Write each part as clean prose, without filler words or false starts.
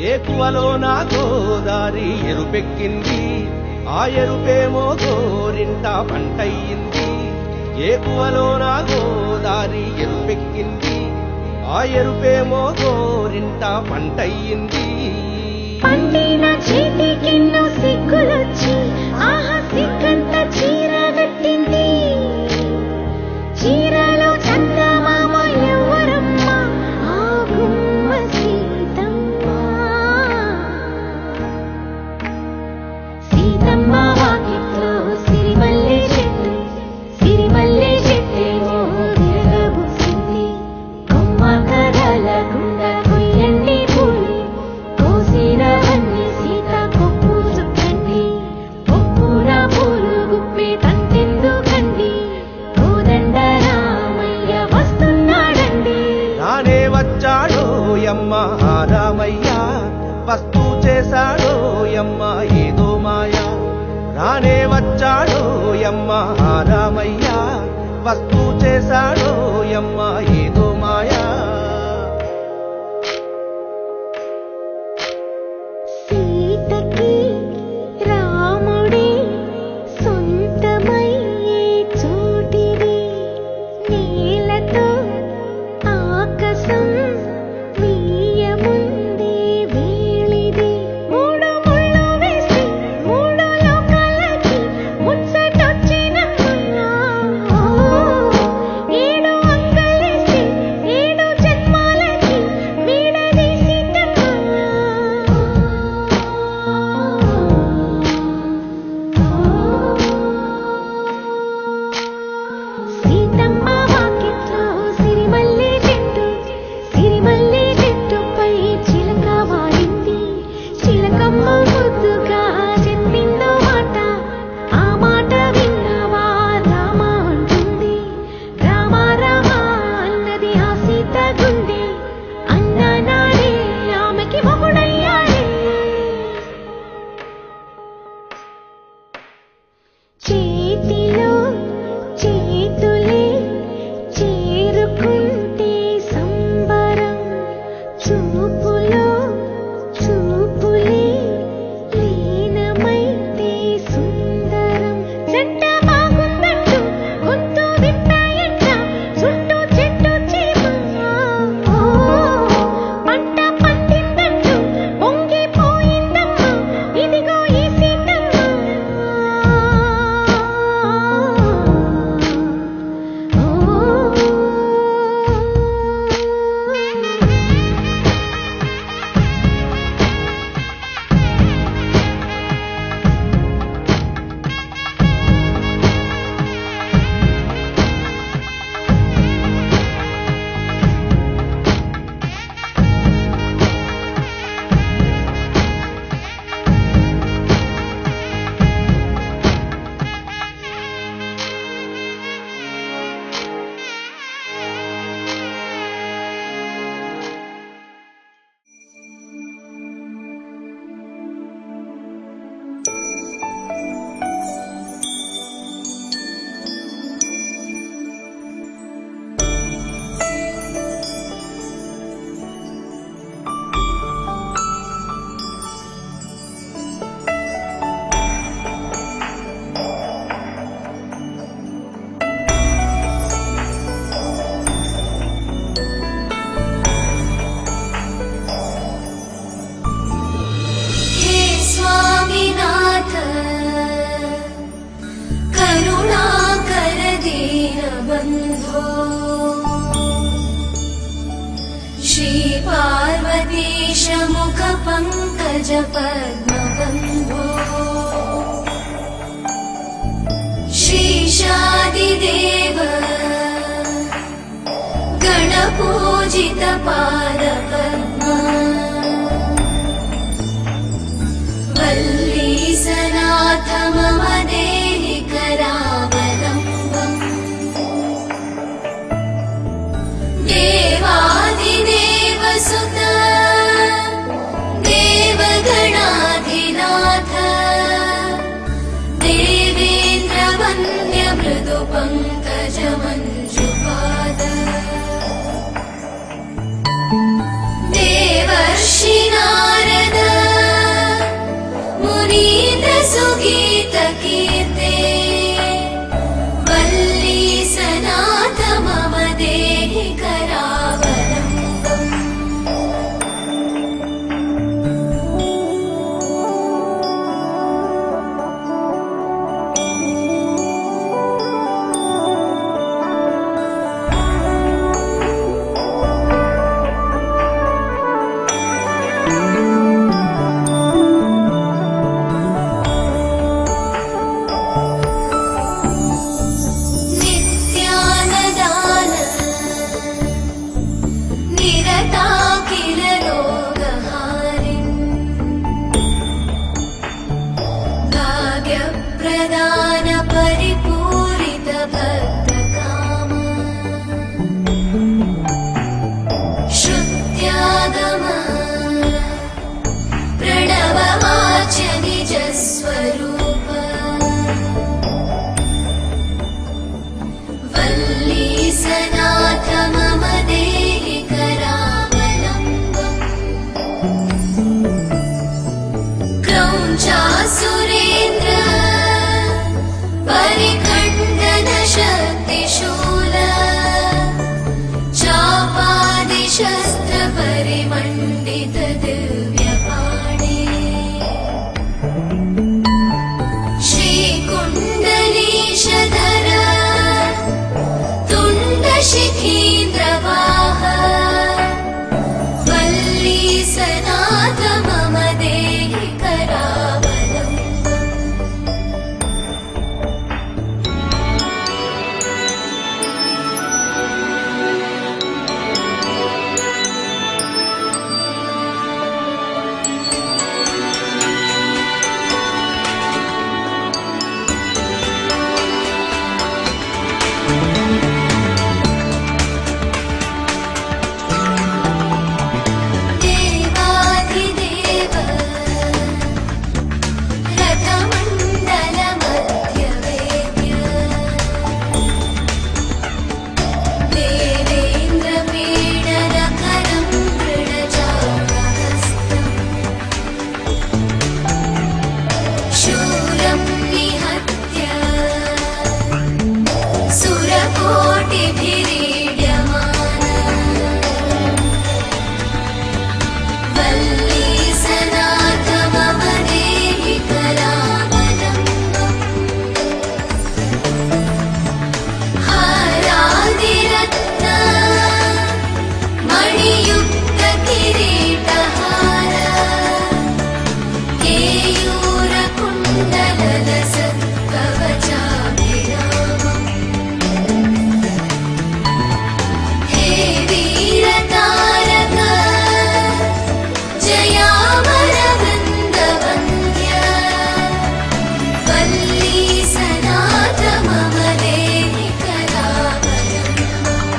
ఏకువలో నా గోదారి ఎరుపెక్కింది, ఆ ఎరుపేమో గోరింట పంటయ్యింది. ఏకువలో నా గోదారి ఎరుపెక్కింది, ఆ ఎరుపేమో గోరింట పంటయ్యింది. పండిన చేతికెన్నో సిగ్గులొచ్చి ఆహా సిగ్గంత చీర కట్టింది. చీరలో చందమామ ఎవరమ్మ, ఆ గుమ్మ సీతమ్మ. సీతమ్మ వాకిట్లో సిరిమల్లె చెట్టు, సిరిమల్లె చెట్టేమో విరగబూసింది. కొమ్మ కదలకుండా కొయ్యండి పూలు, కోసినవన్నీ సీత కొప్పు చుట్టండి. కొప్పున పూలు గుప్పే తంతెందుకండి, కోదండ రామయ్య వస్తున్నాడండి. రానే వచ్చాడో యమ్మ ఆ రామయ్య, వస్తూ చేశాడో యమ్మ ఏదో మాయా. రానే వచ్చాడో యమ్మ ఆ రామయ్య, వస్తూ చేశాడో యమ్మ ఏదో మాయా. సీతకి రాముడే సొంతమయ్యే చోటిది, నేలతో ఆకాశం వీయముందే వేళిది. మూడు ముళ్ళు వేసి మూడు లోకాలకి ముచ్చటొచ్చినమ్మా. ఏడు అంగలేసి ఏడు జన్మాలకి వీడదీసినమ్మా. సీతమ్మ వాకిట్లో సిరిమల్లె చెట్టు, సిరిమల్లె చెట్టుపై చిలక వాడింది. చిలకమ్మ ముద్దుగా చెప్పిందో మాట, ఆ మాట విన్నవా రామ అంటుంది. రామ రామ అన్నది ఆ సీత గుండె, అన్ననాడే ఆమెకి మొగుడయ్యాడే. చేతిలో చేతులే చేరుకుంటే సంబరం, చూపులో చూపులే లీనమైతే సుందరం. జంట బాగుందంటూ గొంతు విప్పాయంట చుట్టూ చెట్టు చీమ. పంట పండిందంటూ పొంగిపోయిందమ్మా, ఇదిగో ఈ సీతమ్మ. हे स्वामीनाथ करुणाकर दीनबन्धो, श्री पार्वतीश मुख पंकज पद्मबन्धो, श्रीशादिदेव गणपूजित पादपद्मा, वल्लीसनाथ मम देहि करावलम्बम्। देवादिदेव सुत देवगणाधिनाथ, देवेन्द्र वन्द्य मृदु पंकज मञ्जुपाद। कोटिभिरीड्यमाना वल्ली सनाथ मम देहि करावलम्बम् हारादिरत्न मणियुक्त किरीटहार केयूरकुण्डलसत्कवचाभिरामम् हे वीरतारक जयामरवृन्दवन्द्य वल्ली सनाथ मम देहि करावलम्बम्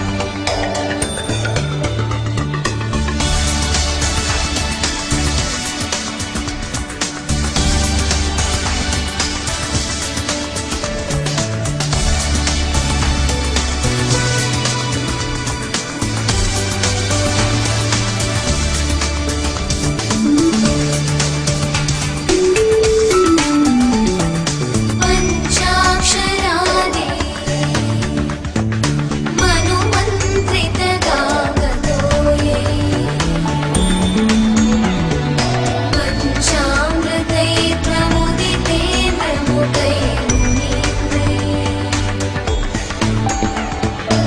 पञ्चाक्षरादि मनुमन्त्रितगागतो ये पञ्चामृतैर्प्रमुदितेन्द्रमुदैर्मुनीन्द्रैः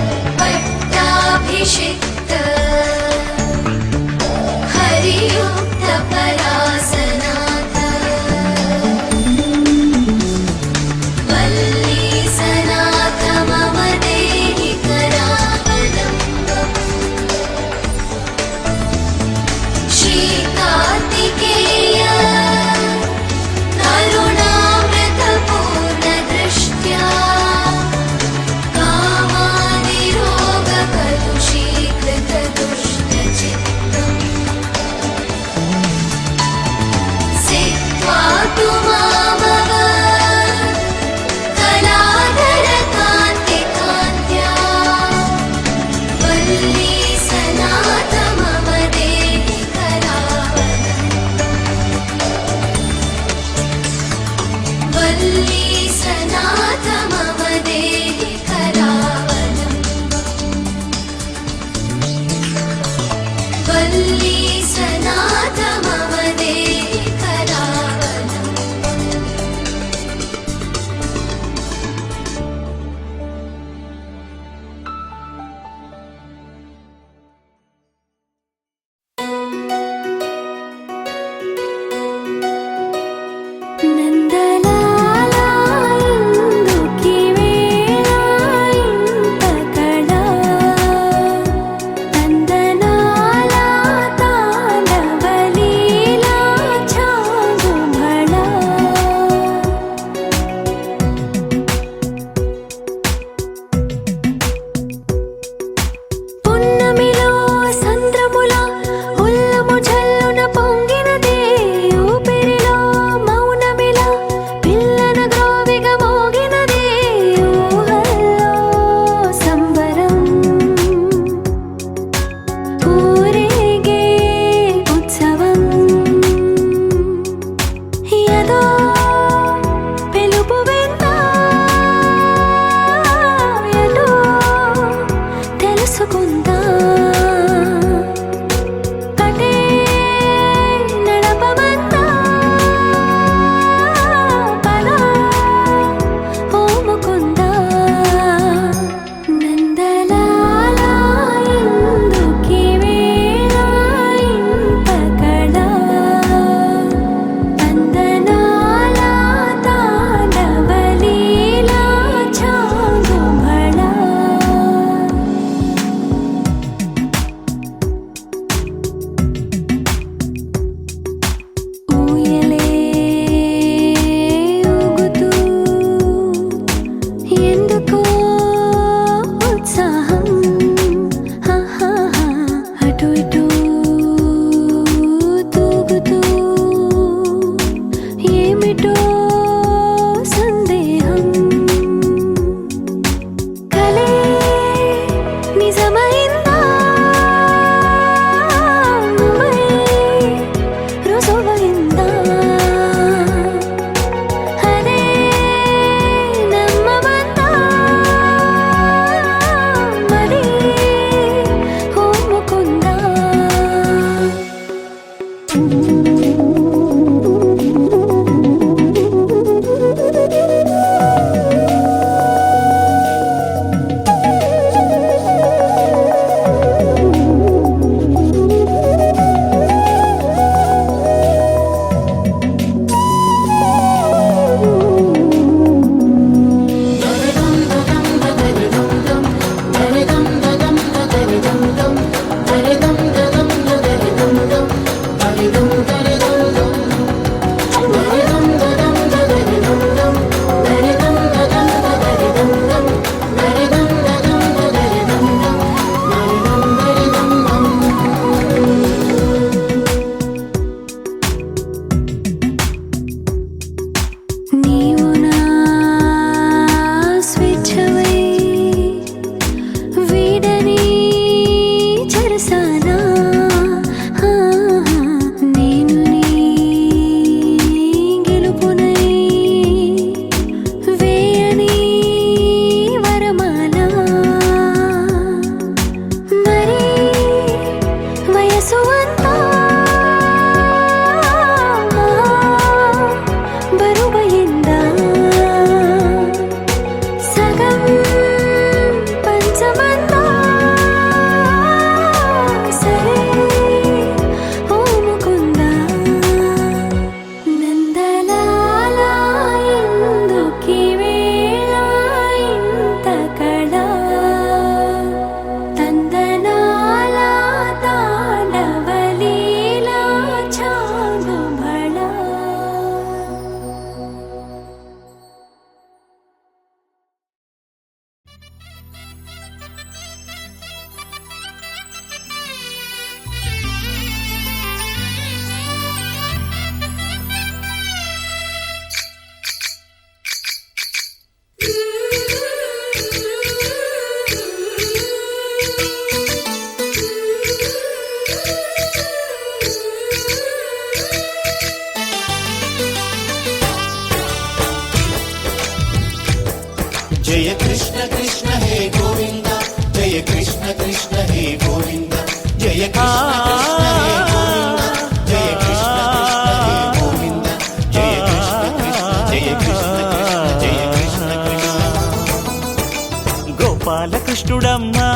గోపాలకృష్ణుడమ్మా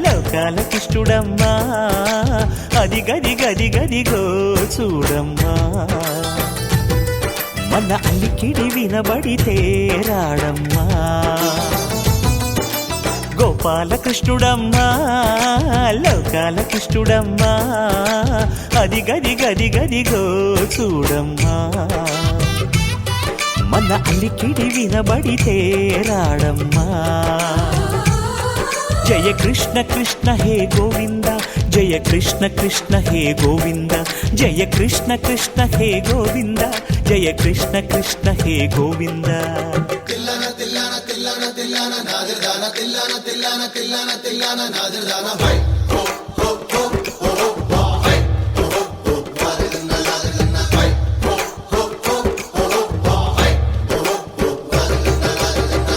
లోకాలకృష్ణుడమ్మా అది గది గది గదిగో చూడమ్మా మన అలికిడి వినబడితే రాడమ్మా గోపాలకృష్ణుడమ్మా లోకాలకృష్ణుడమ్మా అది గది గది గదిగో చూడమ్మా మన అలికిడి వినబడితే రాడమ్మా జయ కృష్ణ కృష్ణ హే గోవింద జయ కృష్ణ కృష్ణ హే గోవింద జయ కృష్ణ కృష్ణ హే గోవింద జయ కృష్ణ కృష్ణ హే గోవింద తిల్లన తిల్లన తిల్లన తిల్లన నాదిర్దాన తిల్లన తిల్లన తిల్లన తిల్లన నాదిర్దాన హై హో హో హో హో హో హై హో హో నాదిర్దాన నాదిర్దాన హై హో హో హో హో హై హో హో నాదిర్దాన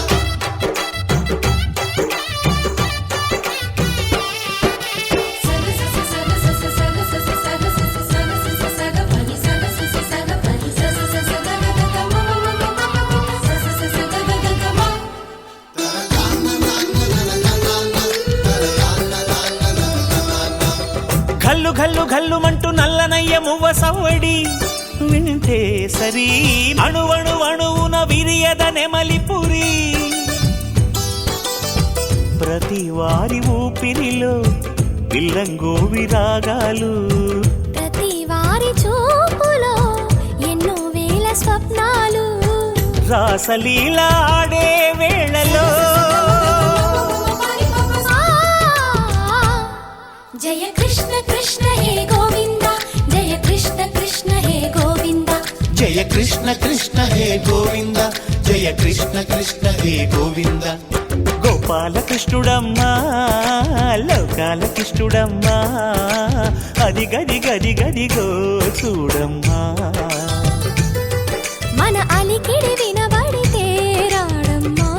ఘల్లు ఘల్లు ఘల్లుమంటూ నల్లనయ్య మువ్వ సవ్వడి వింటే సరి అణువణు అణువున విరియద నెమలిపురి ప్రతి వారి ఊపిరిలో పిల్లంగోవి రాగాలు ప్రతి వారి చూపులో ఎన్నో వేల స్వప్నాలు రాసలీల ఆడే వేళలో జయ కృష్ణ కృష్ణ హే గోవింద జయ కృష్ణ కృష్ణ హే గోవింద జయ కృష్ణ కృష్ణ హే గోవింద జయ కృష్ణ కృష్ణ హే గోవింద గోపాలకృష్ణుడమ్మా లోకాలకృష్ణుడమ్మా అది గది గది గదిగో చూడమ్మా మన అలికిడి వినబడితే రాడమ్మా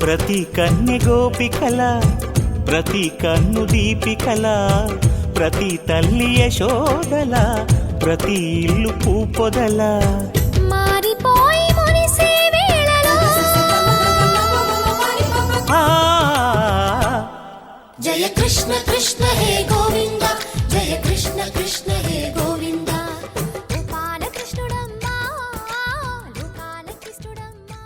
ప్రతి కన్నె గోపికల ప్రతి కన్ను దీపికల ప్రతి తల్లి యశోదల ప్రతి ఇల్లు పూపొదల మారిపోయి మురిసే వేళలో జయ కృష్ణ కృష్ణ హే గోవింద జయ కృష్ణ కృష్ణ హే గోవింద గోపాలకృష్ణుడమ్మా లోకాలకృష్ణుడమ్మా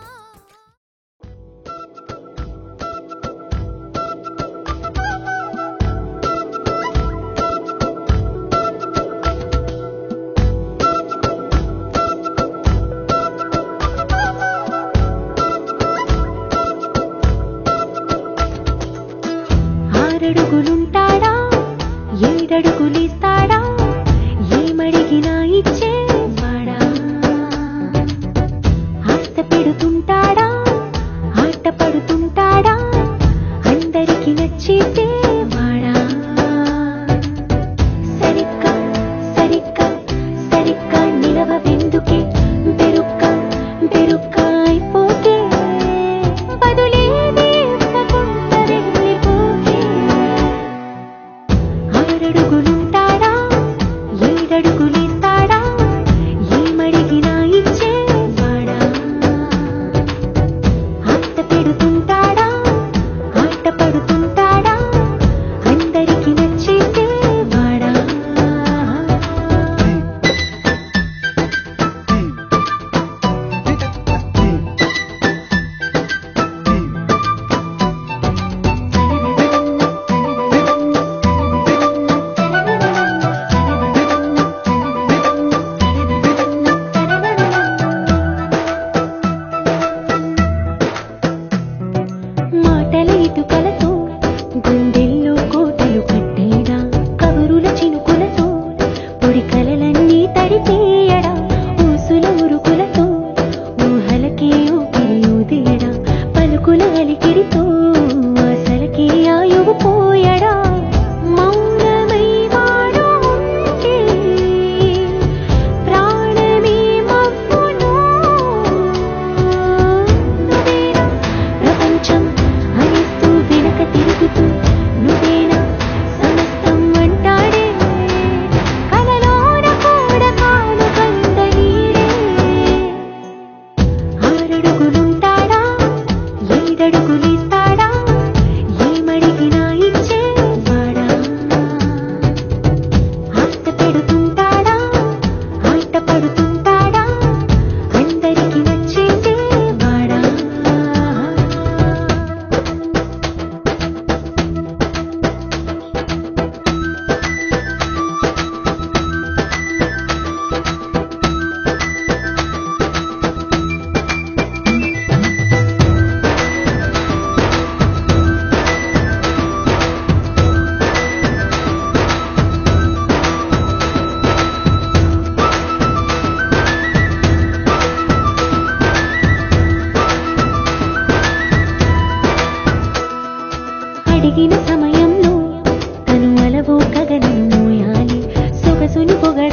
ఆరడుగులుంటాడా ఏడడుగులిస్తాడా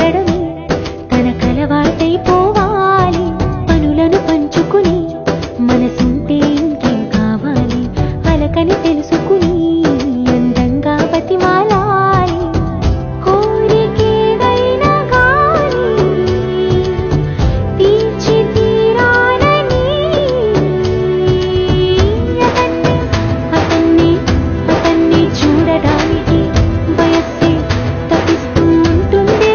చేరడమే తనకలవాటైపోవాలి. పనులను పంచుకుని మనసుంటే ఇంకేం కావాలి, అలకని తెలుసుకుని అందంగా బతిమాలాలి. కోరికేదైనా గాని తీర్చి తీరాలని అతన్ని చూడడానికి వయస్సే తప్పిస్తూ ఉంటుంది.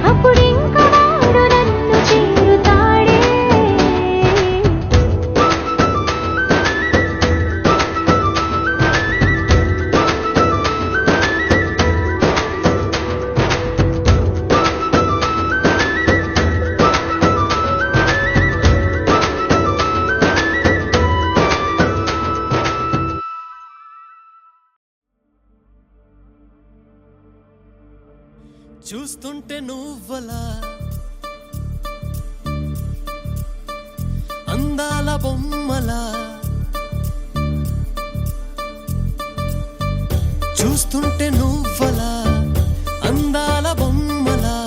అప్పుడింక వాడు నన్ను చేరుతాడే. చూస్తుంటే నువ్వలా అందాల బొమ్మలా, చూస్తుంటే నువ్వలా అందాల బొమ్మలా,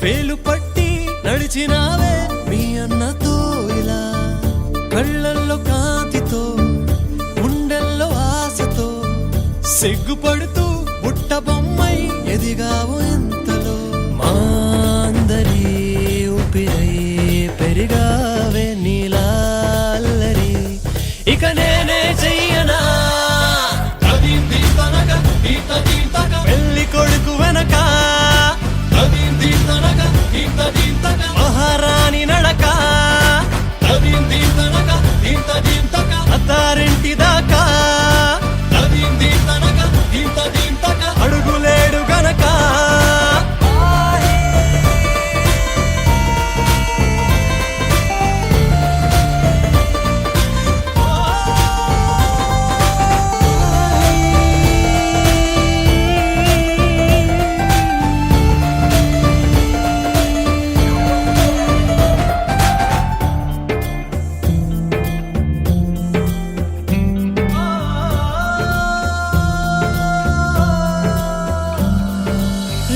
వేలు పట్టి నడిచినావే మీ అన్నతో ఇలా. కళ్ళల్లో కాంతితో గుండెల్లో ఆశతో సిగ్గుపడుతూ బుట్ట బొమ్మై ఎదిగావు ఎంతలో. మా అందరి ఊపిరై పెరిగావే నీలాల్లరి, ఇక నేనే చెయ్యనా పెళ్లి కొడుకు వెనక మహారాణి నడక అత్తారింటి దాకా అడుగులేడు గనక.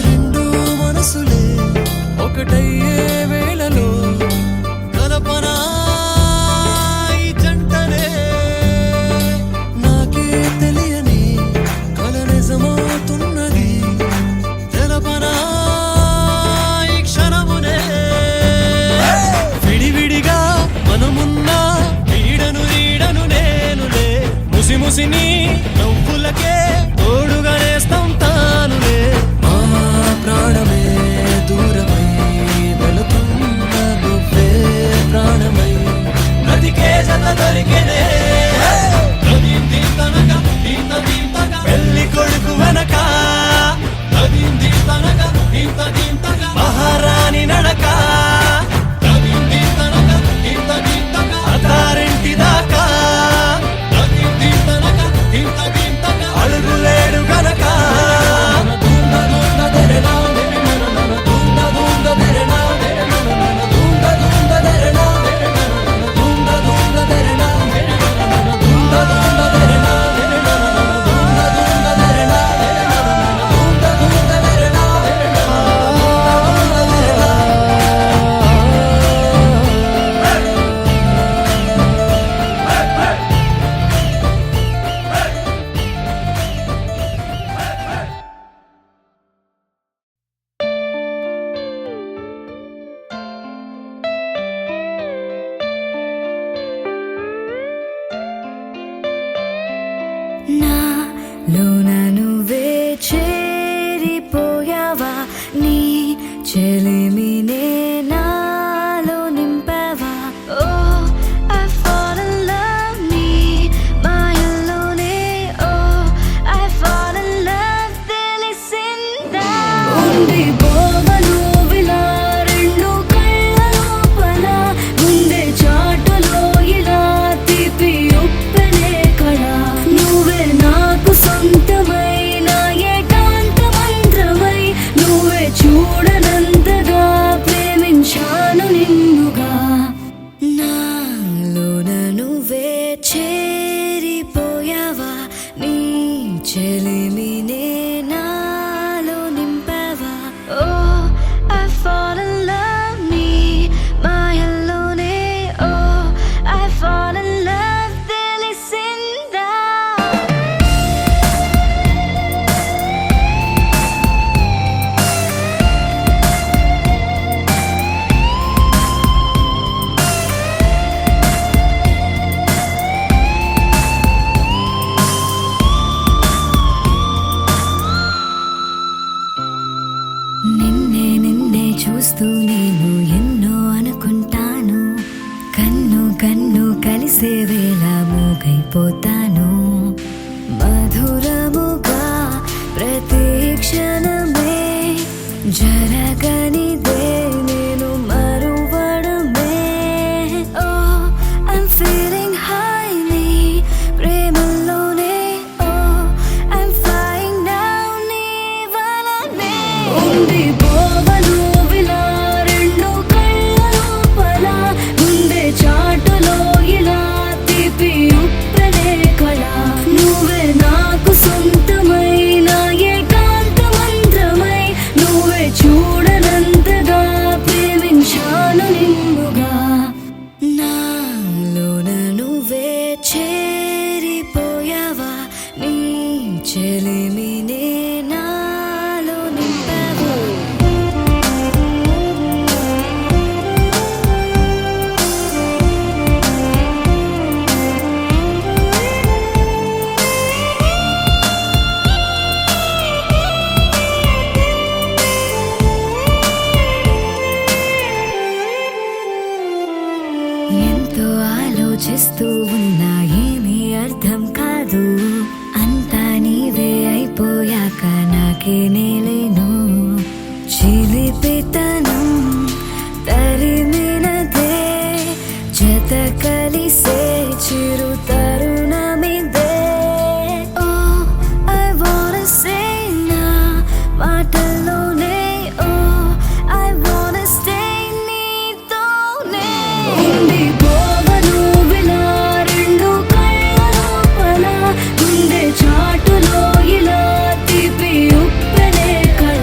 రెండు మనసులే ఒకటయ్యే వేళలో కల్పనా ఈ జంటనే. నాకే తెలియని కల నిజమవుతున్నది, తెలపనా ఈ క్షణమునే. విడివిడిగా మనమున్నా వీడను వీడను నేనులే, ముసి ముసిని నవ్వులకే తోడుగా నేస్తం తానులే. మా ప్రాణమే దూరమై వెళుతున్న నువ్వే ప్రాణమై బ్రతికే జత దొరికెనే. పెళ్లి కొడుకు వెనక మహారాణి నడక అత్తారింటి దాకా అడుగులేడు గనక. నాలోన నువ్వే చేరిపోయావా, నీ చెలిమినే నాలో నింపావా. ఓ I fall in love, నీ మాయల్లోనే. ఓ I fall in love, తెలిసిందా. ఉండిపోవను విలా రెండు కళ్ళ లోపల, గుండె చాటులో ఇలా తీపి ఉప్పెనే కళ. నువ్వే నాకు సొంతమై నా ఏకాంత మంత్రమై, నువ్వే చూడనంతగా ప్రేమించాను నిన్నుగా. నాలోన నువ్వే చేరిపోయావా, నీ చెలిమినే నాలో నింపావా. ఓ నిన్నే నిన్నే చూస్తూ నేను ఎన్నో అనుకుంటాను. కన్ను కన్ను కలిసే వేళ మూగైపోతాను. మధురముగా ప్రతి క్షణమే జరగనిదే నేను మరువడమే. ఓ ఐమ్ ఫీలింగ్ హై నీ ప్రేమలోనే. ఓ ఐమ్ ఫ్లయింగ్ నౌ నీ వలనే. ఉండిపోవను విలా రెండు కళ్ళ లోపల. ముందే చాటులో ఇలా తీపి ఉప్పెనే కళ. నువ్వే నాకు సొంతమైన ఏకాంత మంత్రమై. నువ్వే చూడనంతగా ప్రేమించాను నిన్నుగా. నాలోన నువ్వే చేరిపోయావా. నీ చెలిమినే నాలో నింపావా. ఎంతో ఆలోచిస్తూ ఉన్నా ఏమీ అర్థం కాదు. అంతా నీవే అయిపోయాక నాకే నేలేను. చిలిపితనం తరిమినదే జత కలిసే చిరు తరుణమిదే. ఓ ఐ వాంట్ సే నా మాటల్లోనే. ఓ ఐ వాంట్ స్టే నీతోనే. ఉండిపోవను విలా రెండు కళ్ళ లోపల. ముందే చాటులో ఇలా తీపి ఉప్పెనే కళ.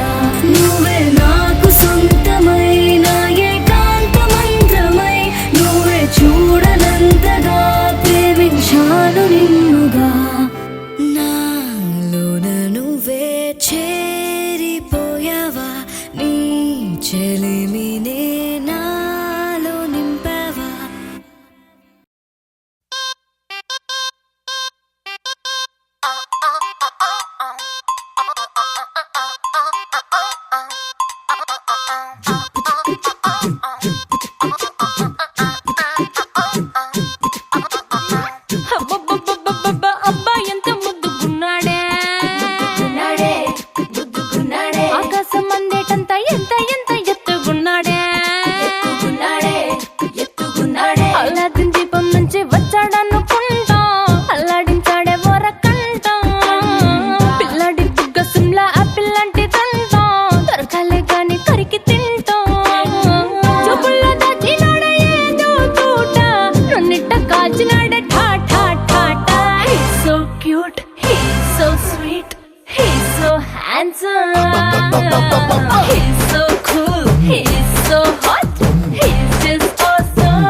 నువ్వే నాకు సొంతమైన ఏకాంత మంత్రమై. నువ్వే చూడనంతగా ప్రేమించాను నిన్నుగా. నాలోన నువ్వే చేరిపోయావా. నీ చెలిమినే నాలో నింపావా. అబ్బబ్బబ్బబ్బబ్బ, అబ్బా ఎంత ముద్దుగున్నాడే. ఆకాశం అందేటంత ఎంత ఎంత ఎత్తుగున్నాడే. అల్లాదిన్ దీపం నుంచి వచ్చాడనుకుంటా. అల్లాడించాడే వరకంట. పిల్లాడి బుగ్గ సిమ్లా ఆపిల్ లాంటిదంతా. దొరకాలే గాని కరికి తింటా. చూపుల్లో దాచినాడే ఏదో తూట. నన్నిట్ట కాల్చినాడే ఠా ఠా ఠా ఠా. He's so cute, he's so sweet, he's so handsome. He's so cool, he's so hot, he's just awesome.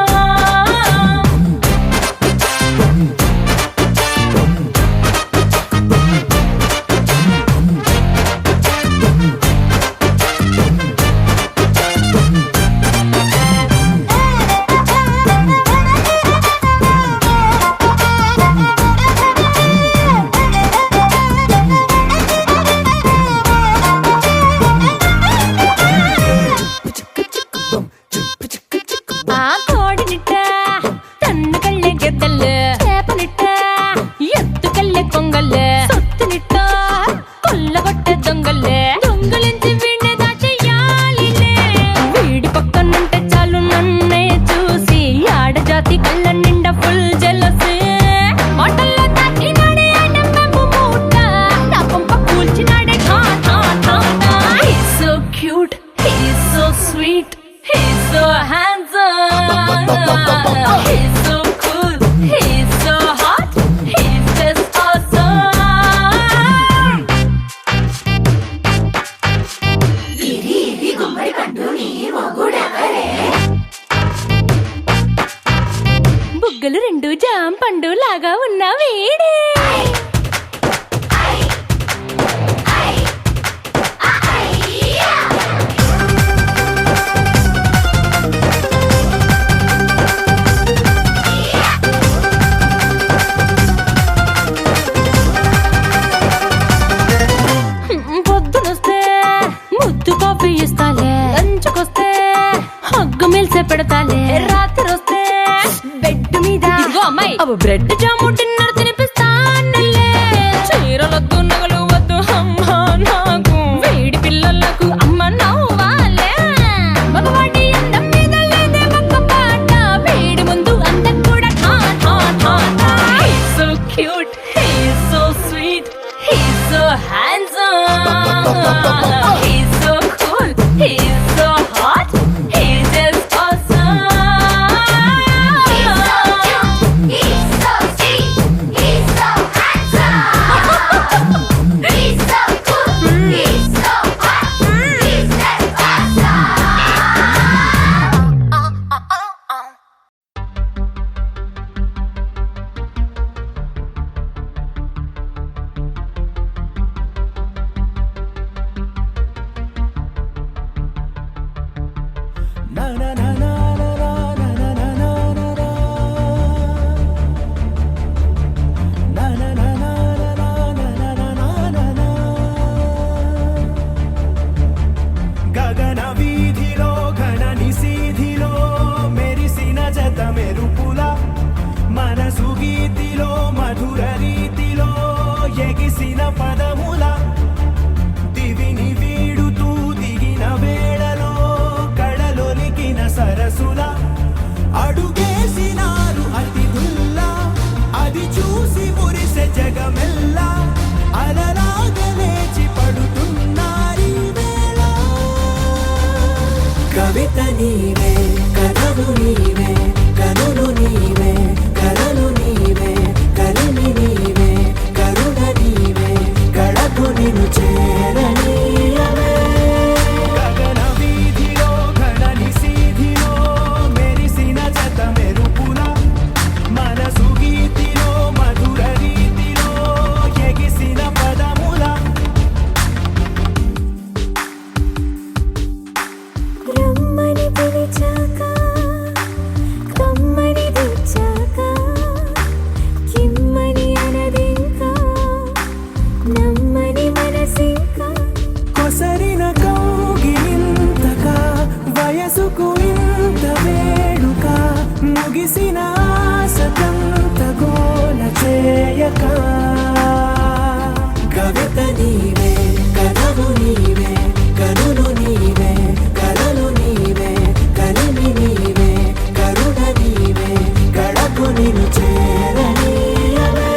ఆ కోడినిట్ట తన్ను కళ్ళే గెద్దలు. చేపనిట్ట ఎత్తు కళ్ళే కొంగలు. సొత్తునిట్ట కొల్లగొట్టే దొంగలే. దొంగలించి వీణ్ణి దాచేయాలిలే. వీడి పక్కనుంటే చాలు నన్నే చూసి. ఆడజాతి కళ్ళ నిండా ఫుల్ జెలసీ. మాటల్లో తాకినాడే ఆయన మెమ్ము మూట. నా కొంప కూల్చినాడే ఠా ఠా ఠా ఠా. He's so cute, he's so sweet, he's so handsome. He's so cool, he's so hot, he's just awesome. బుగ్గలు రెండు జామ పండు లాగా ఉన్న వీడే. కాఫీ ఇస్తాలే, లంచ్కొస్తే హగ్గు మిల్సే పెడతాలే, రాత్రి వస్తే బెడ్ మీద ఇదిగో అమ్మాయి అవి బ్రెడ్ జాము డిన్నర్ తినిపిస్తానులే. చీరలొద్దు నగలు వద్దు అమ్మా నాకు, వేడి పిల్లలకు అమ్మ నవ్వాలే. మగవాడి అందం మీద లేదే ఒక్క పాట, వేడి ముందు అందం కూడా ఠాన్ ఠాన్ ఠాన్ ఠాన్. He's so cute, he's so sweet, he's so handsome, he's so cool, he's so hot, he's just awesome. He's so sweet, he's so handsome, he's so cool, he's so hot, he's just awesome. గగన వీధిలో ఘన నిశీధిలో మెరిసిన జత మెరుపుల, మనసు గీతిలో మధుర రీతిలో ఎగిసిన పదముల, దివిని వీడుతూ దిగిన వేళలో కడలొలికిన సరసుల, అడుగేసినారు అతిథుల్లా, అది చూసి మురిసె జగమెల్లా, అలలాగా లేచి పడుతున్నారీ వేళ. కవిత నీవే, కథలు నీవే, కనులు నీవే, కలలు నీవే, కలిమి నీవే, కరుణ నీవే, కడకు నిన్ను చేరనీయవే. గగన వీధిలో ఘన నిశీధిలో మెరిసిన జత మెరుపుల, మనసు గీతిలో మధుర రీతిలో ఎగిసిన పదముల. రమ్మని పిలిచాక కమ్మని తెచ్చాక కిమ్మని అనదింకా నమ్మని మనసింకా కొసరిన కౌగిలింతగా వయసుకు ఇంత వేడుక, ముగిసిన ఆశకంత గోల చేయక. కవిత నీవే, కథలు నీవే, కనులు నీవే, కలలు నీవే, కలిమి నీవే, కరుణ నీవే, కడకు నిన్ను చేరనీయవే.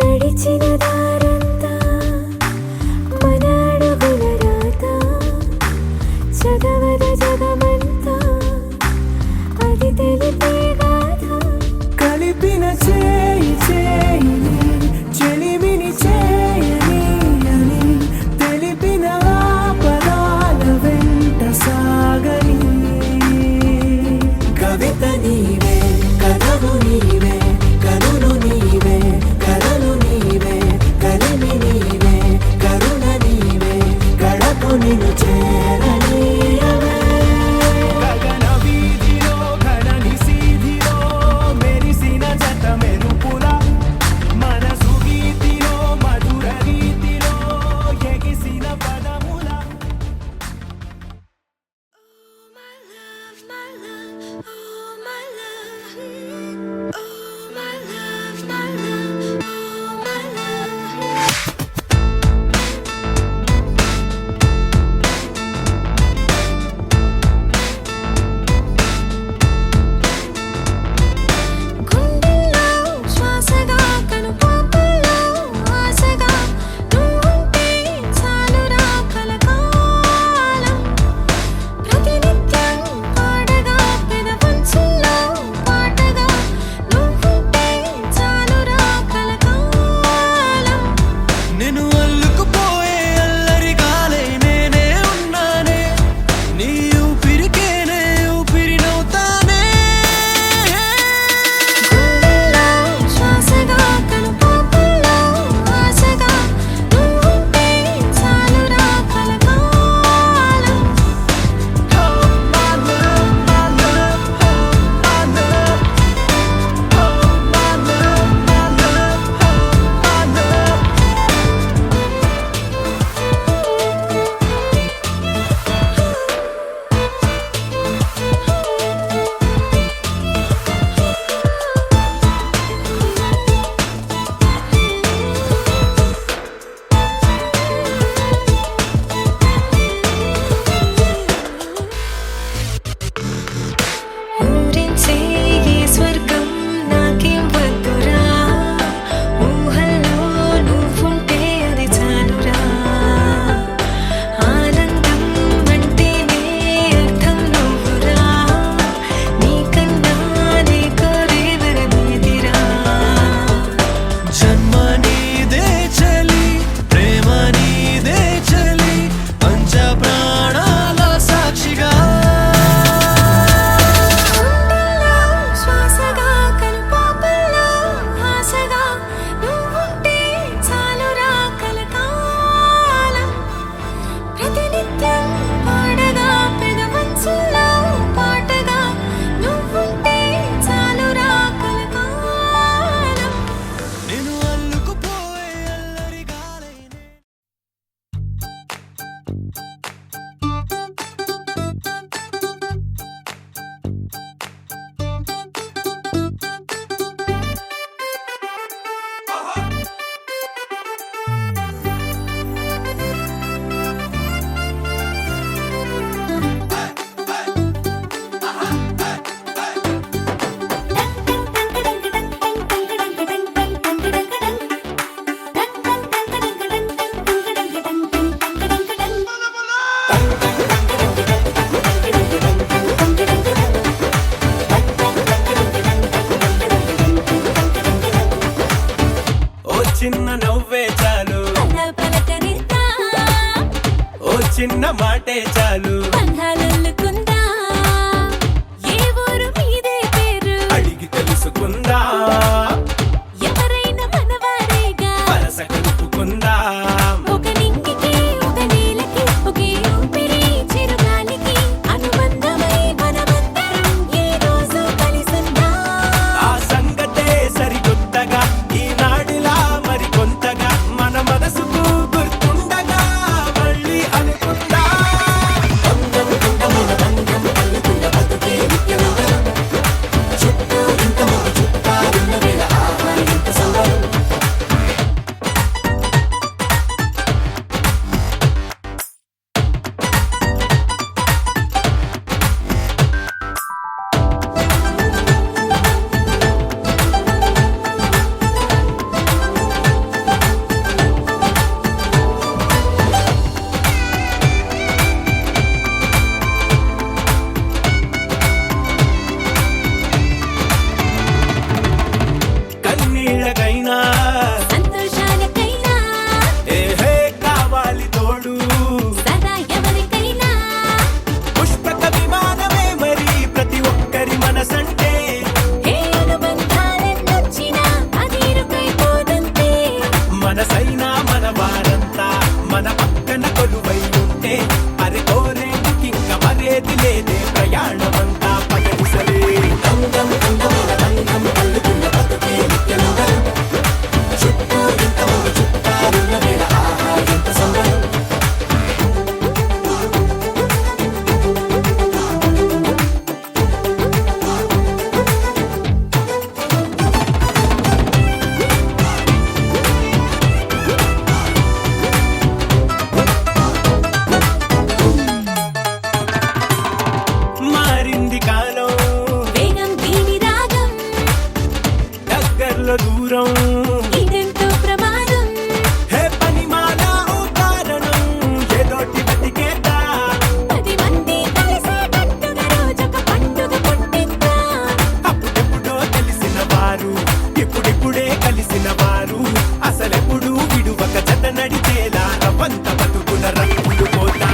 నడిచిన దారంతా మన అడుగుల రాత, చదవద జగమంతా అది తెలిపే గాథ. కలిపిన చేయి చేయిని చెలిమిని చేయని అని తెలిపిన పదాల వెంట సాగని. కవిత నీవే, కథలు నీవే, కనులు నీవే, కలలు నీవే, కలిమి నీవే, కరుణ నీవే, కడకు నిన్ను చేరనీయవే. గగన వీధిలో ఘన నిశీధిలో మెరిసిన జత మెరుపుల, మనసు గీతిలో మధుర రీతిలో ఎగిసిన పదముల. My love, my love, oh my love, oh my love, my love, oh my love. చిన్న మాటే చాలు బంధాలల్లుకుందా ఏ ఊరు మీదే పేరు అడిగి తెలుసుకుందా ఎవరైనా మనవారేగా వరస కలుపుకుందా ఒక నింగికి ఒక నేలకి ఒకే ఊపిరి చిరుగాలికి అనుబంధమై మనమందరం ఈ రోజు కలిసుందా ఆ సంగతే సరికొత్తగా ఈనాడిలా మరి కొంతగా మన మనసుకు గుర్తుండగా మళ్ళీ అనుకుందా కన్నీళ్ళకైనా సంతోషాలకైనా ఏహే కావాలి తోడు సదా ఎవరికైనా పుష్పక విమానమే మరి ప్రతి ఒక్కరి మనసంటే ఏ అనుబంధాలెన్నొచ్చినా అది ఇరుకైపోదంతే మనసైనా మన వారంతా మన పక్కన కొలువై ఉంటే అరే కోరేందుకింక మరేది లేదే ప్రయాణమంతా పగడిసలే మారింది కాలం వేగం దీని రాగం దగ్గరలో దూరం ఇదెంతో ప్రమాదం హే పనిమాల ఓ కారణం ఏదోటి బతికేదా 10 మంది కలిసేటట్టుగా రోజొక పండుగ పుట్టిద్దా అప్పుడెప్పుడో తెలిసిన వారు ఇప్పుడిప్పుడే కలిసిన వారు అసలెప్పుడు విడువక జత నడిచేలా రవంత బతుకుల రంగులు పోతా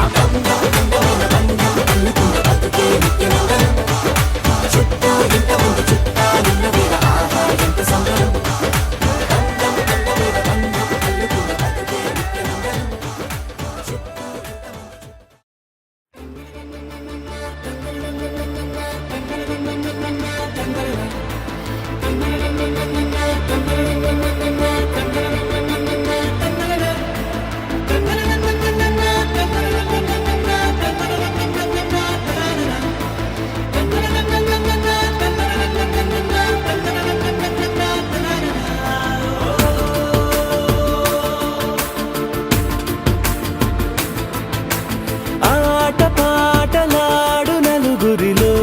ఆట పాటలాడు నలుగురిలో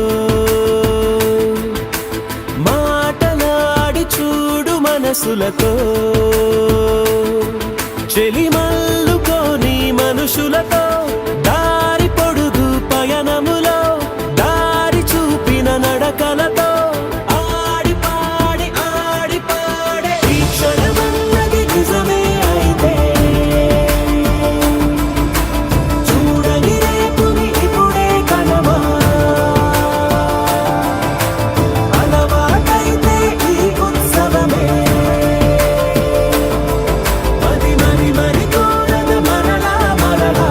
మాటలాడి చూడు మనసులతో చెలిమల్లుకోని మనుషులతో దారి పొడుగు పయనములో దారి చూపిన నడకలతో ఆడి పాడి ఈ క్షణమన్నది నిజమే అయితే చూడని రేపుని ఇప్పుడే కలవా అలవాటైతే ఈ ఉత్సవమే మరి కోరద మరలా మరలా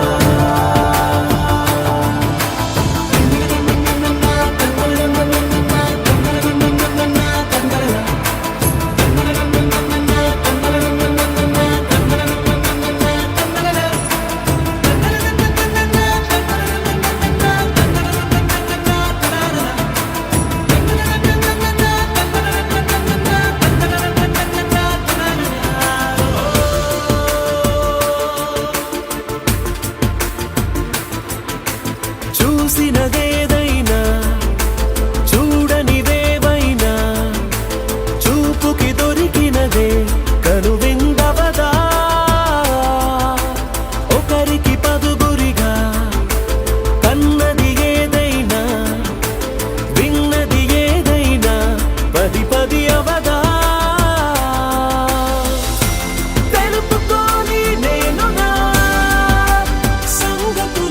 చూసినదేదైనా చూడనివేవైనా చూపుకి దొరికినదే కనువిందవదా ఒకరికి పదుగురిగా కన్నది ఏదైనా విన్నది ఏదైనా పది పది అవదా తెలుపుకోని నేను నా సంగతి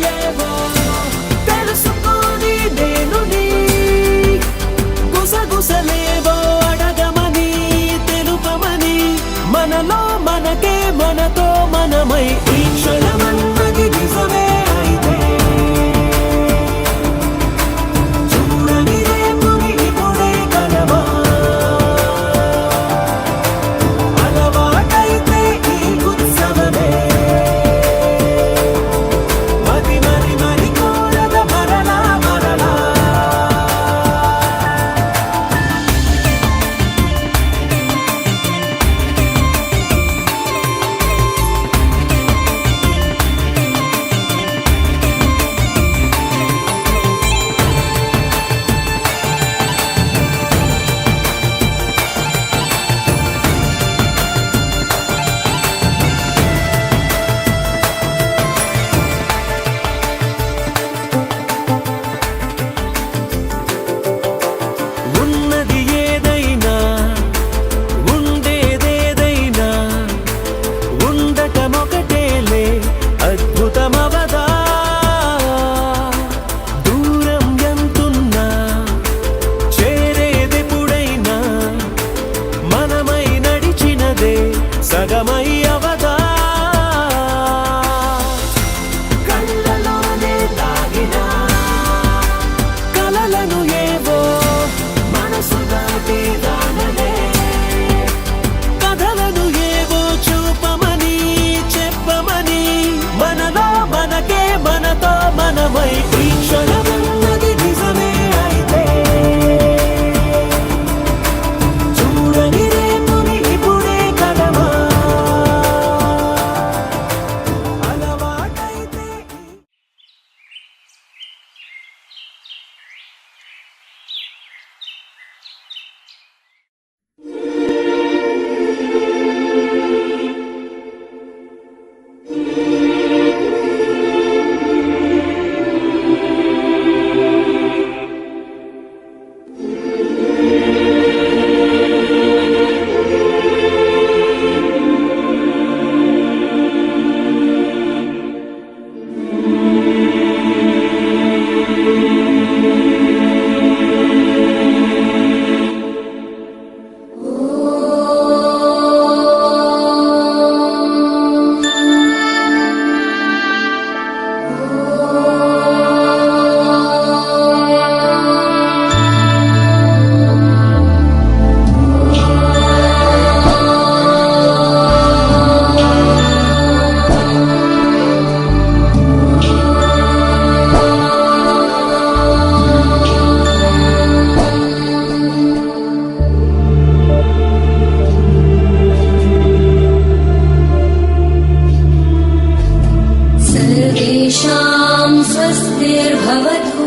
स्वस्तिर्भवतु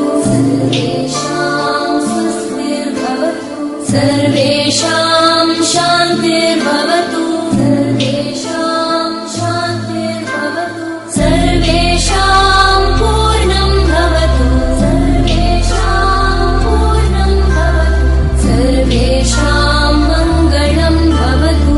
सर्वेषां शान्तिर्भवतु सर्वेषां पूर्णं भवतु सर्वेषां मङ्गलं भवतु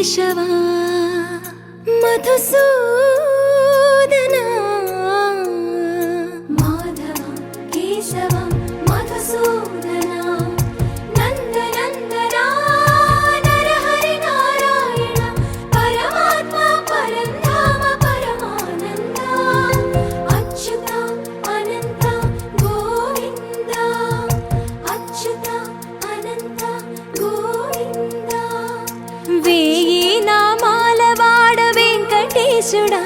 కేశవ మధుసూదన మాధవ కేశవ మధుసూదన నందనందన నరహరి నారాయణ పరమాత్మ పరంధామ పరమానంద అచ్యుత అనంత గోవింద అచ్యుత అనంత గోవింద వేయి నామాల వాడ వెంకటేశుడా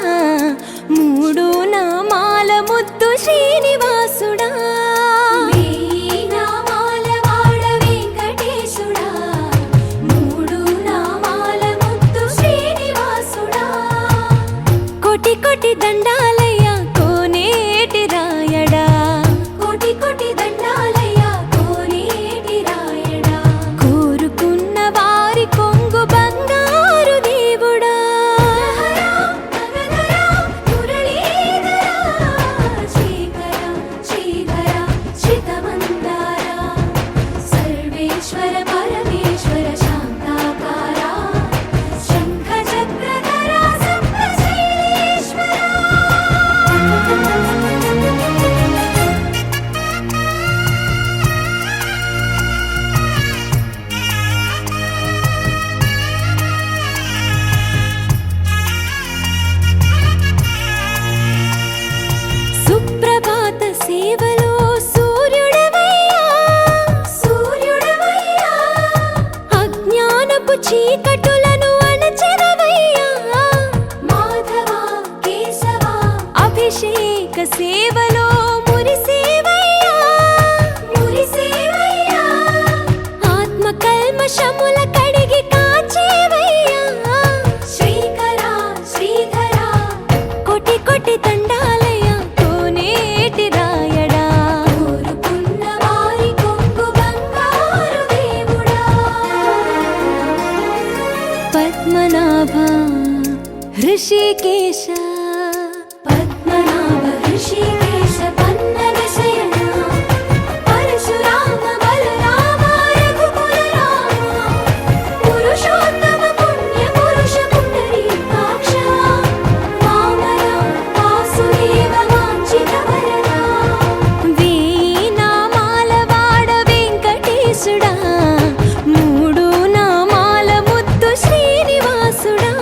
మూడు నామాల ముద్దు శ్రీనివాసుడా వేయి నామాల వాడ వెంకటేశుడా మూడు నామాల ముద్దు శ్రీనివాసుడా కోటి కోటి దండాలయ్య కోనేటి రాయడా కోటి కోటి దండాలయ్య కోనేటి రాయడా కోరుకున్న వారి కొంగు బంగారు దేవుడా సర్వేశ్వర పరమేశ్వర శాంతాకార శంఖ చక్రధర సప్తశైలేశ్వర సుప్రభాత సేవలో సూర్యుడవయ్యా సూర్యుడవయ్యా అజ్ఞానపు చీకటులను అణచెదవయ్యా మాధవ కేశవ అభిషేక సేవలో మురిసేవయ్యా మురిసేవయ్యా ఆత్మ కల్మషముల కడిగి కాచేవయ్యా శ్రీకర శ్రీధర కోటి కోటి దండాలయ్య కోనేటి రాయడా కోరుకున్న వారి కొంగు బంగారు దేవుడా పద్మనాభ హృషికేశ పద్మనాభ హృషికేశ పన్నగ శయన పరశురామ బలరామ రఘుకుల రామ పురుషోత్తమ పుణ్య పురుష పుండరీకాక్ష వామన వాసుదేవ వాంఛిత వరద వేయి నామాల వాడ వెంకటేశుడా మూడు నామాల ముద్దు శ్రీనివాసుడా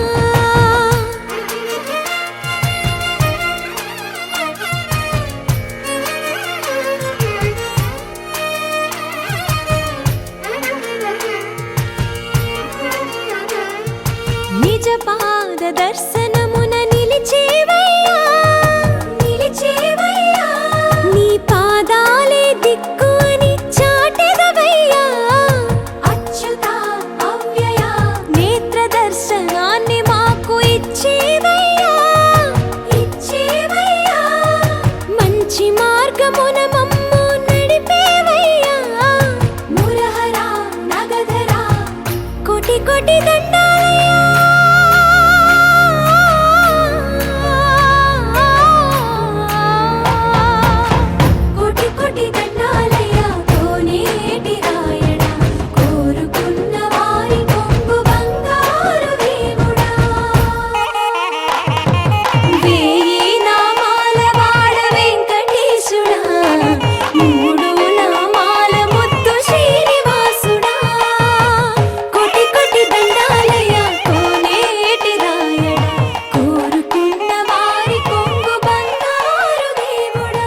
నిజ పాద దర్శనమున నిలిచేవయ్యా నిలిచేవయ్యా నీ పాదాలే దిక్కు అని చాటెదవయ్యా అచ్యుత అవ్యయ నేత్ర దర్శనాన్ని మాకు ఇచ్చేవయ్యా ఇచ్చేవయ్యా మంచి మార్గమున మమ్ము నడిపేవయ్యా మురహర నగధర కోటి కోటి దండాలయ్యా కోటి కోటి దండాలయ్య కోనేటి రాయడా కోరుకున్న వారి కొంగు బంగారు దేవుడా వేయి నామాల వాడ వెంకటేశుడా మూడు నామాల ముద్దు శ్రీనివాసుడా కోటి కోటి దండాలయ్య కోనేటి రాయడా కోరుకున్న వారి కొంగు బంగారు దేవుడా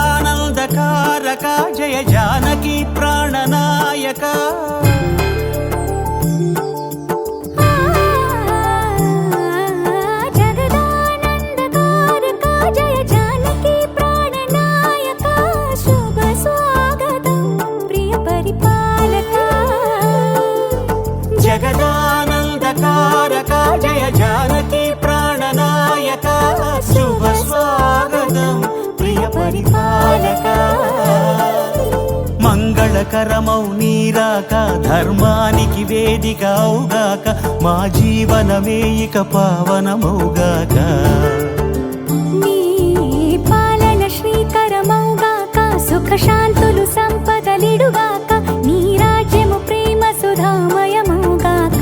జగదానందకారక జయ జానకి ప్రాణనాయక జగదానందకారక జయ జానకి ప్రాణనాయక మంగళకరమౌ నీరాక ధర్మానికి వేదిక అవుగాక మా జీవనమే ఇక పావనమౌగాక నీ పాలన శ్రీకరమౌగాక సుఖ శాంతులు సంపదలిడుగాక నీ రాజ్యము ప్రేమ సుధామయమౌగాక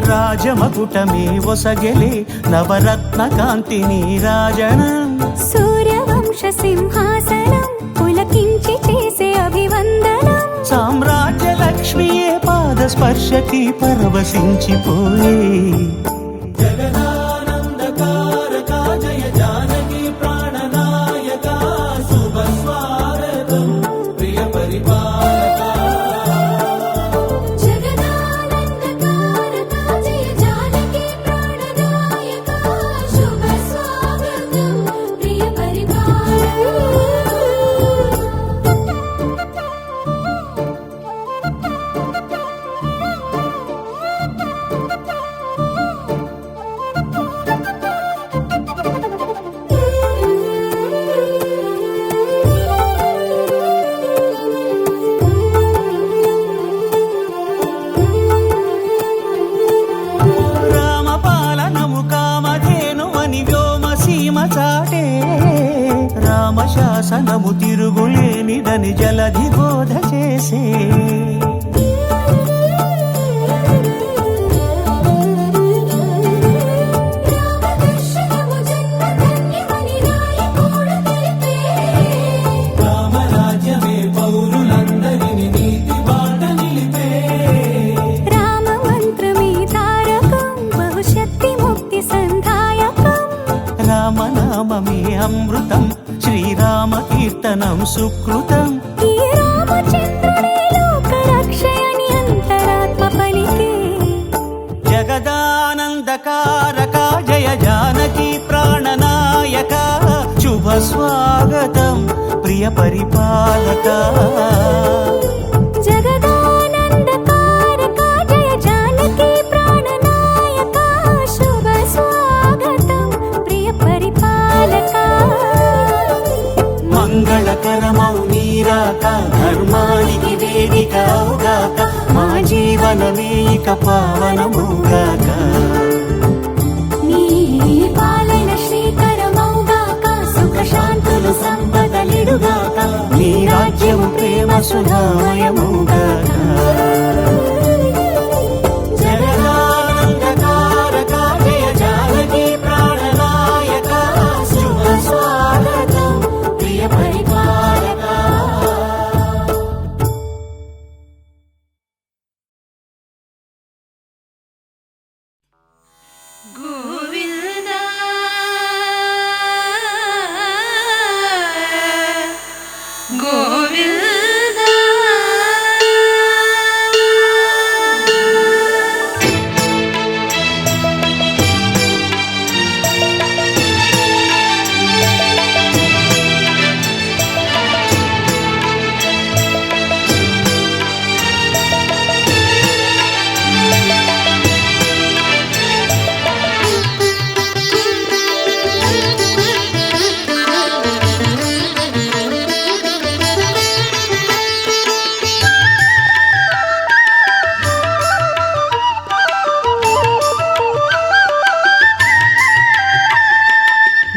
రాజమకుటమే ఒసగెలే నవరత్న కాంతి నీరాజనం సూర్యవంశ సింహాసనం పులకించి చేసే అభివందనం సామ్రాజ్య లక్ష్మియే పాద స్పర్శకి పరవశించిపోయే రామశాసనము తిరుగులేనిదని జలధి బోధ చేసే రామరాజ్యమే పౌరులందరినీ నీతి బాట నిలిపే రామ మంత్రమే తారకం బహుశక్తి ముక్తి సంధాయకం రామనామమే అమృతం శ్రీరామ కీర్తనం సుకృతం ఈ రామచంద్రుడే లోక రక్షయని అంతరాత్మ పలికే జగదానందకారక జయ జానకి ప్రాణనాయక శుభ స్వాగతం ప్రియ పరిపాలక జగదానందకారక జయ జానకి ప్రాణనాయక శుభ స్వాగతం ప్రియ పరిపాలక మంగళకరమౌ నీరాక ధర్మానికి వేదిక అవుగాక మా జీవనమే ఇక పావనమౌగాక నీ పాలన శ్రీకరమౌగాక సుఖ శాంతులు సంపదలిడుగాక నీ రాజ్యము ప్రేమ సుధామయమౌగాక జగదానందకారక జయ జానకి ప్రాణనాయక శుభ స్వాగతం ప్రియ పరిపాలక గోవిందా గోవిందా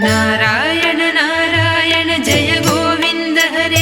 నారాయణ నారాయణ జయ గోవింద హరే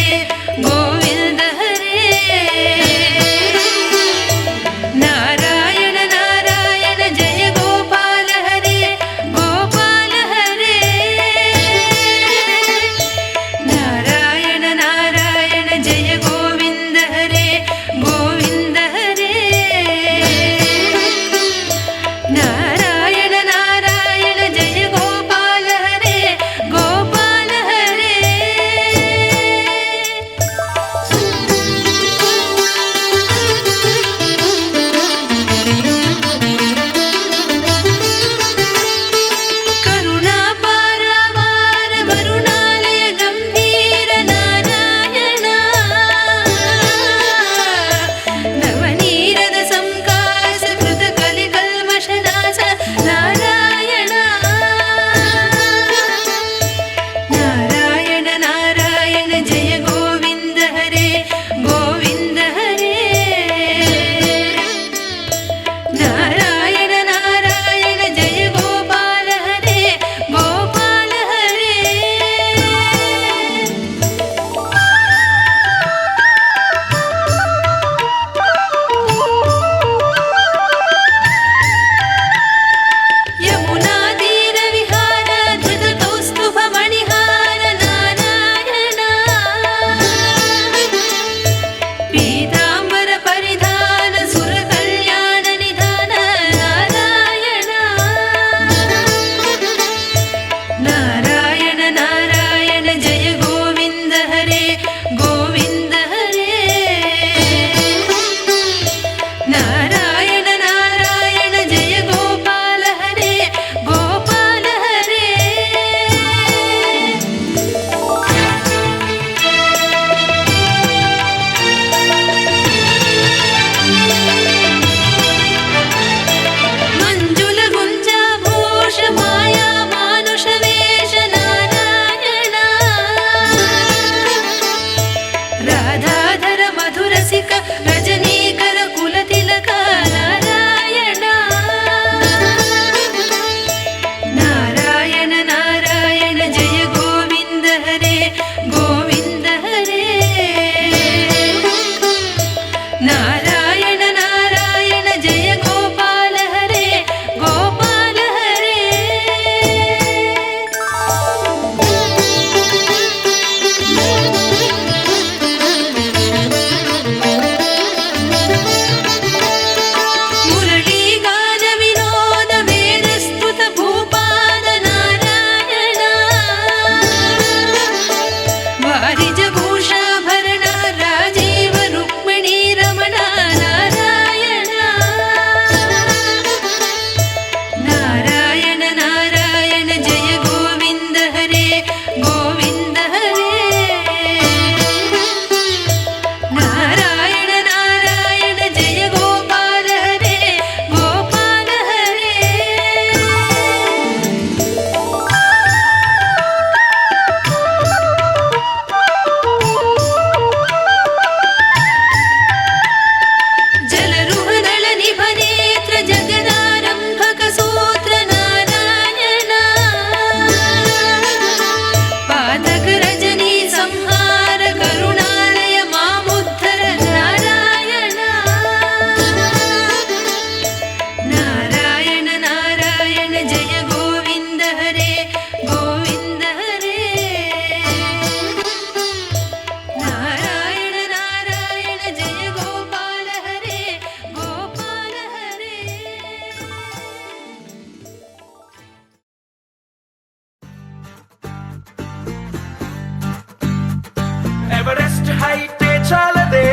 ఎవరెస్ట్ హైటే చాలదే,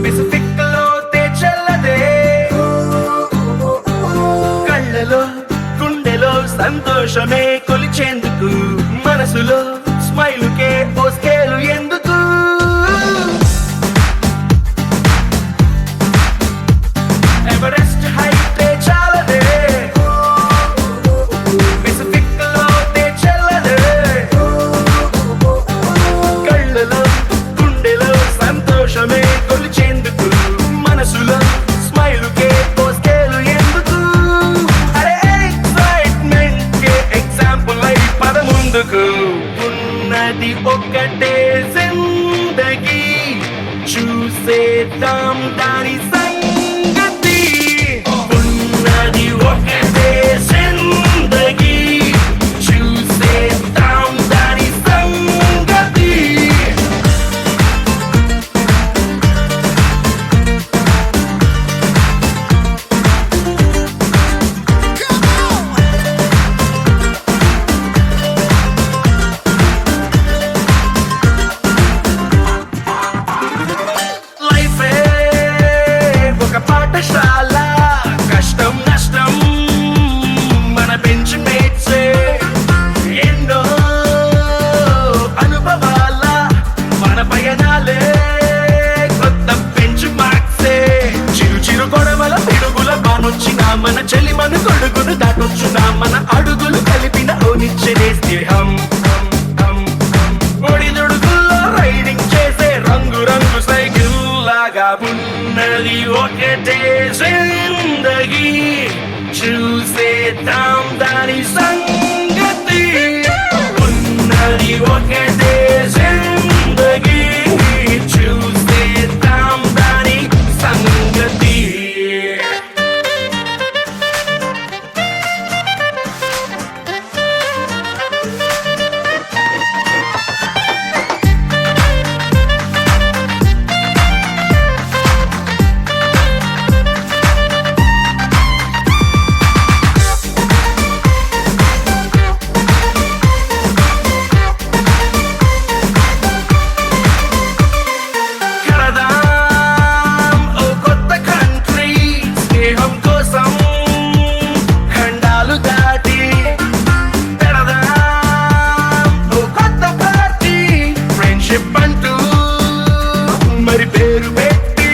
పెసిఫిక్ లోతే చెల్లదే, కళ్ళలో గుండెలో సంతోషమే కొలిచేందుకు, మనసులో స్మైలుకే ఓ స్కేలు ఎందుకు. ఎవరెస్ట్ హైటే చాలదే, పెసిఫిక్ లోతే చెల్లదే, కళ్ళలో గుండెలో సంతోషమే కొలిచేందుకు, మనసులో స్మైలుకే ఓ స్కేలు ఎందుకు. అరే ఎక్సైట్మెంట్ కే ఎగ్జాంపుల్ అయి పద ముందుకు. ఉన్నది ఒక్కటే జిందగీ, చూసేద్దాం దాని సంగతి. ఉన్నది ఒకటే జిందగీ, చూసేద్దాం దాని సంగతి. లైఫే ఒక పాఠశాల, కష్టం నష్టం మన బెంచ్ మేట్సే, ఎన్నో అనుభవాల మన పయనాలే కొత్త బెంచ్ మార్క్సే. చిరు చిరు గొడవల పిడుగుల బానొచ్చిన మన చెలిమను గొడుగును దాటొచ్చున, మన అడుగులు కలిపిన ఓ నిచ్చెనే స్నేహం. ఒడిదుడుకుల్లో రైడింగ్ చేసే రంగు రంగు సైకిల్ లాగా. ఉన్నది ఒకటే జిందగీ, చూసేద్దాం దాని సంగతి. ఉన్నది ఒకటే జిందగీ, చూసేద్దాం దాని సంగతి. కడదాం ఓ కొత్త కంట్రీ, స్నేహం కోసం ఖండాలు దాటి. పెడదాం ఓ కొత్త పార్టీ, ఫ్రెండ్షిప్ అంటూ మరి పేరు పెట్టి.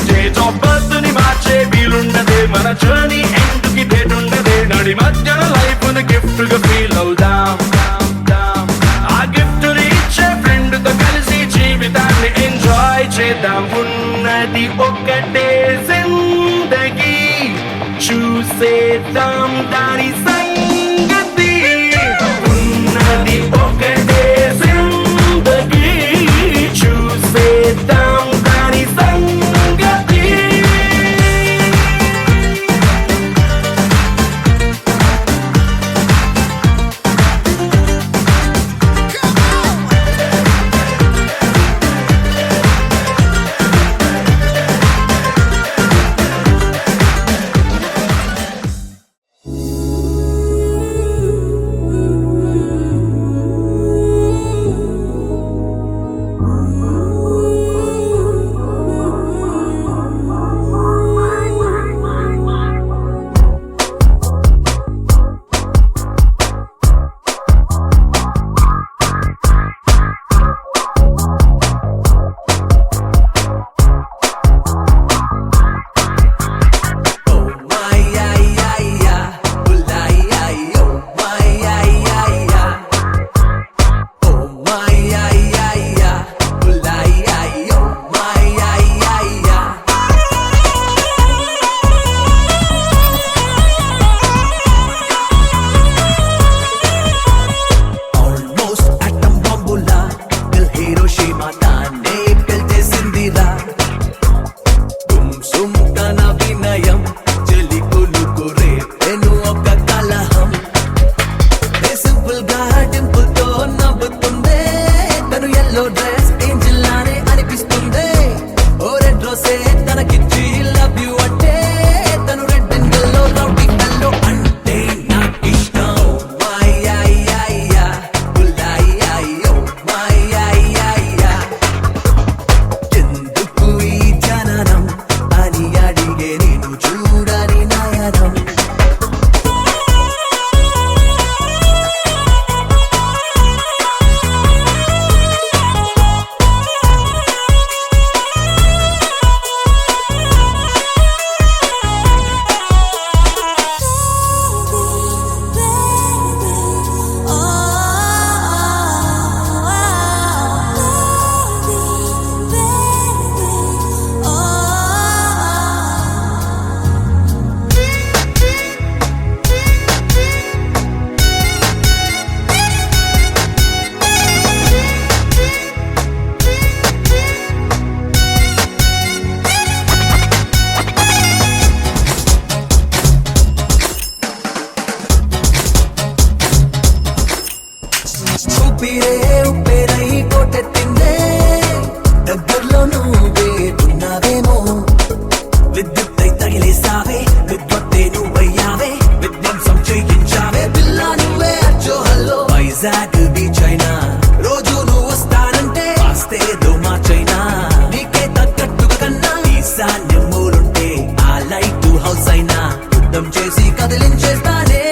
డేట్ ఆఫ్ బర్త్ ని మార్చే వీలుండదే, మన జర్నీ ఎండ్కి డేట్ ఉండదే. నడి మధ్యన లైఫ్ ని గిఫ్ట్ గా ఫీల్ అవుదాం. ఆ గిఫ్ట్ ని ఇచ్చే ఫ్రెండ్ తో కలిసి జీవితాన్ని ఎంజాయ్ చేద్దాం. ఉన్నది ఒక్కటే జిందగీ, చూసేద్దాం దాని సంగతి. ఉన్నది ఒకటే జిందగీ, చూసేద్దాం దాని సంగతి. ఊపిరే ఉప్పేరై కొట్టెత్తిందే దగ్గరలో నువ్వే ఉన్నావేమో విద్యుత్తై తగిలేసావే విద్వత్తే నువ్వయ్యావే విధ్వంసం చేయించావే పిల్ల నువ్వే అచ్చో హల్లో వైజాగ్ బీచ్ అయినా రోజు నువ్వు వస్తానంటే ఆస్తేదో మార్చైనా నీకే తగ్గట్టుగా కన్నా ఈశాన్యం మూలుంటే ఆ లైట్ హౌస్ అయినా యుద్ధం చేసి కదిలించేస్తానే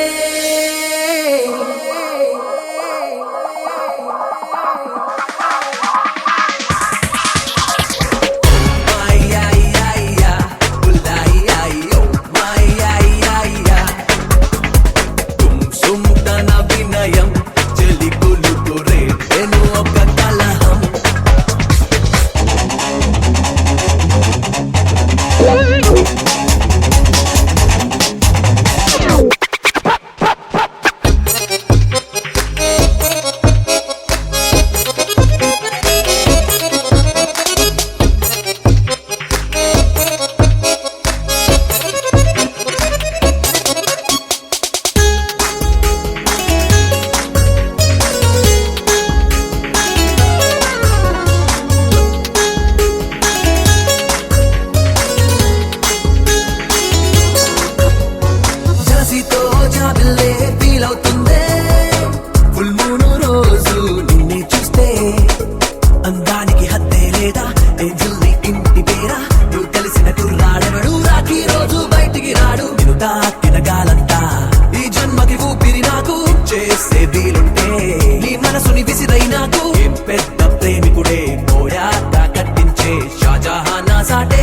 వినయం చెలి కొలుకు రేను ఒక కలహం జలసితో జాబిల్లే ఫీల్ అవుతుందే ఫుల్ మూన్ రోజు నిన్నే చూస్తే అందానికి హద్దే లేదా ఏంజల్ నీ ఇంటి పేరా నువ్వు తెలిసిన కుర్రాడెవడు రాకి రోజు బయటికి రాడు నిన్ను తాకిన గాలంతా ఈ జన్మకి ఊపిరి నాకు చేసే వీలుంటే నీ మనసుని విసిరై నాకు ఏం పెద్ద ప్రేమికుడే పోయాక కట్టించే షాజహానా సాటే